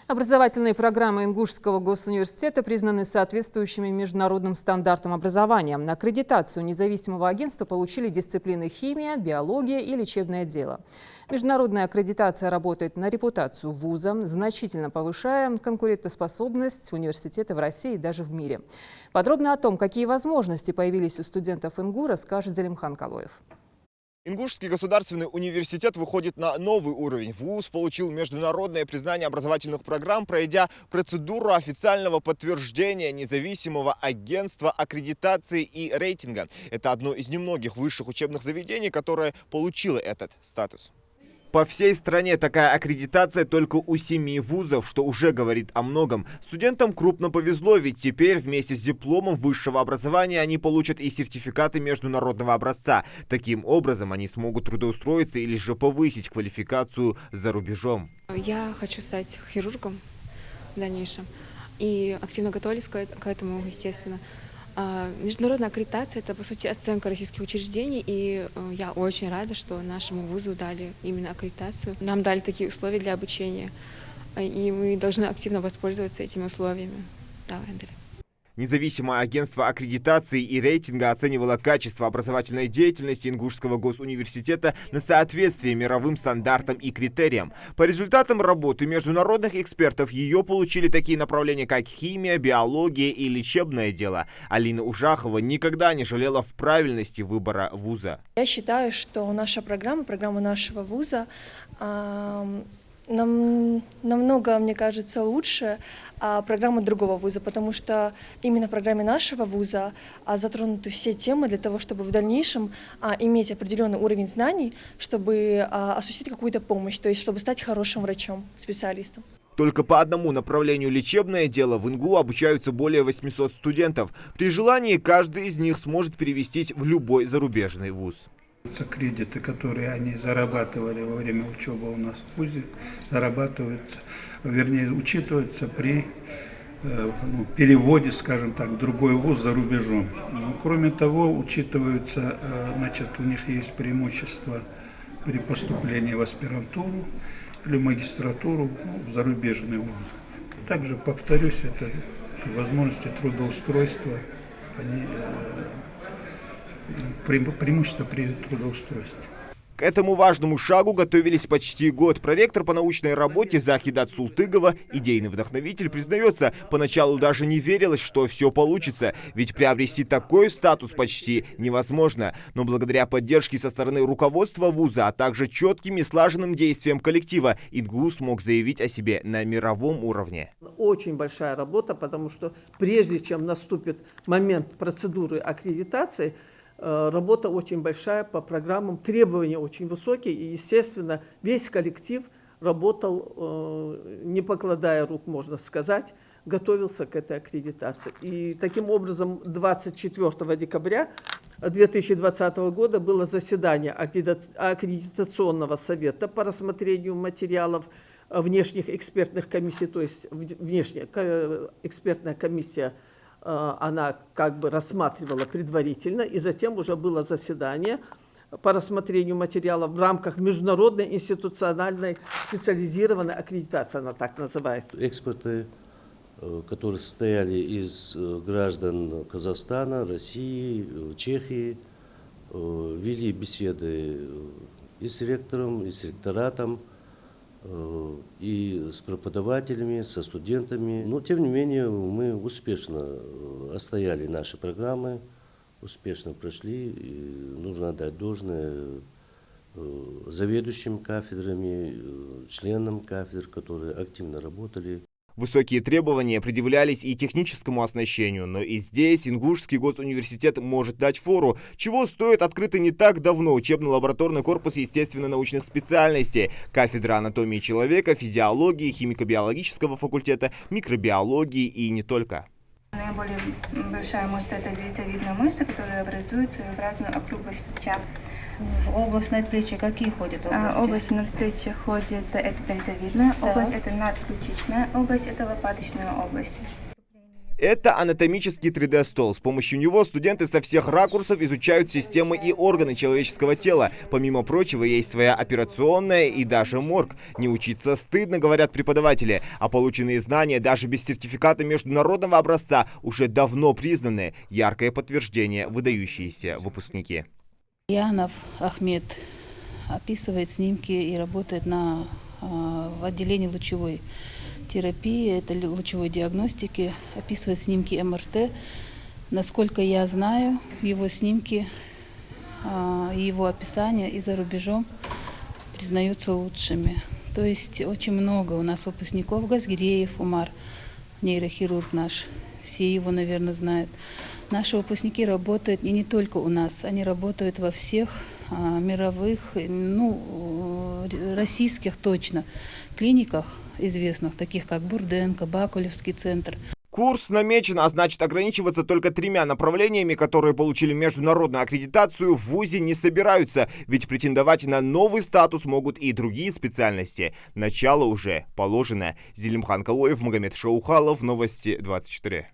Образовательные программы Ингушского госуниверситета признаны соответствующими международным стандартам образования. На аккредитацию независимого агентства получили дисциплины химия, биология и лечебное дело. Международная аккредитация работает на репутацию вуза, значительно повышая конкурентоспособность университета в России и даже в мире. Подробно о том, какие возможности появились у студентов ИНГУ, расскажет Залимхан Калоев. Ингушский государственный университет выходит на новый уровень. ВУЗ получил международное признание образовательных программ, пройдя процедуру официального подтверждения независимого агентства аккредитации и рейтинга. Это одно из немногих высших учебных заведений, которое получило этот статус. По всей стране такая аккредитация только у 7 вузов, что уже говорит о многом. Студентам крупно повезло, ведь теперь вместе с дипломом высшего образования они получат и сертификаты международного образца. Таким образом они смогут трудоустроиться или же повысить квалификацию за рубежом. Я хочу стать хирургом в дальнейшем и активно готовлюсь к этому, естественно. Международная аккредитация – это, по сути, оценка российских учреждений, и я очень рада, что нашему вузу дали именно аккредитацию. Нам дали такие условия для обучения, и мы должны активно воспользоваться этими условиями. Да, Эндрю. Независимое агентство аккредитации и рейтинга оценивало качество образовательной деятельности Ингушского госуниверситета на соответствие мировым стандартам и критериям. По результатам работы международных экспертов ее получили такие направления, как химия, биология и лечебное дело. Алина Ужахова никогда не жалела в правильности выбора вуза. Я считаю, что наша программа нашего вуза намного, мне кажется, лучше программы другого вуза, потому что именно в программе нашего вуза затронуты все темы для того, чтобы в дальнейшем иметь определенный уровень знаний, чтобы осуществить какую-то помощь, то есть чтобы стать хорошим врачом, специалистом. Только по одному направлению лечебное дело в ИНГУ обучаются более 800 студентов. При желании каждый из них сможет перевестись в любой зарубежный вуз. Кредиты, которые они зарабатывали во время учебы у нас в вузе, зарабатываются, вернее, учитываются при переводе, скажем так, в другой вуз за рубежом. Кроме того, учитываются, значит, у них есть преимущество при поступлении в аспирантуру или магистратуру в зарубежный вуз. Также, повторюсь, это возможности трудоустройства, они преимущество при трудоустройстве. К этому важному шагу готовились почти год. Проректор по научной работе Захидат Султыгова, идейный вдохновитель, признается, поначалу даже не верилось, что все получится, ведь приобрести такой статус почти невозможно. Но благодаря поддержке со стороны руководства вуза, а также четким и слаженным действиям коллектива, ИНГУ смог заявить о себе на мировом уровне. Очень большая работа, потому что прежде чем наступит момент процедуры аккредитации, работа очень большая по программам, требования очень высокие, и, естественно, весь коллектив работал, не покладая рук, можно сказать, готовился к этой аккредитации. И таким образом 24 декабря 2020 года было заседание аккредитационного совета по рассмотрению материалов внешних экспертных комиссий, то есть внешняя экспертная комиссия, она как бы рассматривала предварительно, и затем уже было заседание по рассмотрению материалов в рамках международной институциональной специализированной аккредитации, она так называется. Эксперты, которые состояли из граждан Казахстана, России, Чехии, вели беседы и с ректором, и с ректоратом, и с преподавателями, со студентами. Но, тем не менее, мы успешно отстояли наши программы, успешно прошли. И нужно отдать должное заведующим кафедрами, членам кафедр, которые активно работали. Высокие требования предъявлялись и техническому оснащению, но и здесь Ингушский госуниверситет может дать фору, чего стоит открытый не так давно учебно-лабораторный корпус естественно-научных специальностей, кафедра анатомии человека, физиологии, химико-биологического факультета, микробиологии и не только. Наиболее большая мышца – это дельтовидная мышца, которая образует своеобразную округлость плеча. В область надплечья какие ходят области? Область надплечья ходит это дельтовидная область, это надключичная область, это лопаточная область. Это анатомический 3D-стол. С помощью него студенты со всех ракурсов изучают системы и органы человеческого тела. Помимо прочего, есть своя операционная и даже морг. Не учиться стыдно, говорят преподаватели. А полученные знания даже без сертификата международного образца уже давно признаны. Яркое подтверждение выдающиеся выпускники. Янов Ахмед описывает снимки и работает в отделении лучевой терапии, это лучевой диагностики, описывает снимки МРТ. Насколько я знаю, его снимки и его описания и за рубежом признаются лучшими. То есть очень много у нас выпускников. Газгиреев Умар, нейрохирург наш, все его, наверное, знают. Наши выпускники работают и не только у нас, они работают во всех мировых, российских точно, клиниках известных, таких как Бурденко, Бакулевский центр. Курс намечен, а значит ограничиваться только 3 направлениями, которые получили международную аккредитацию, в ВУЗе не собираются, ведь претендовать на новый статус могут и другие специальности. Начало уже положено. Зелимхан Калоев, Магомед Шаухалов, Новости 24.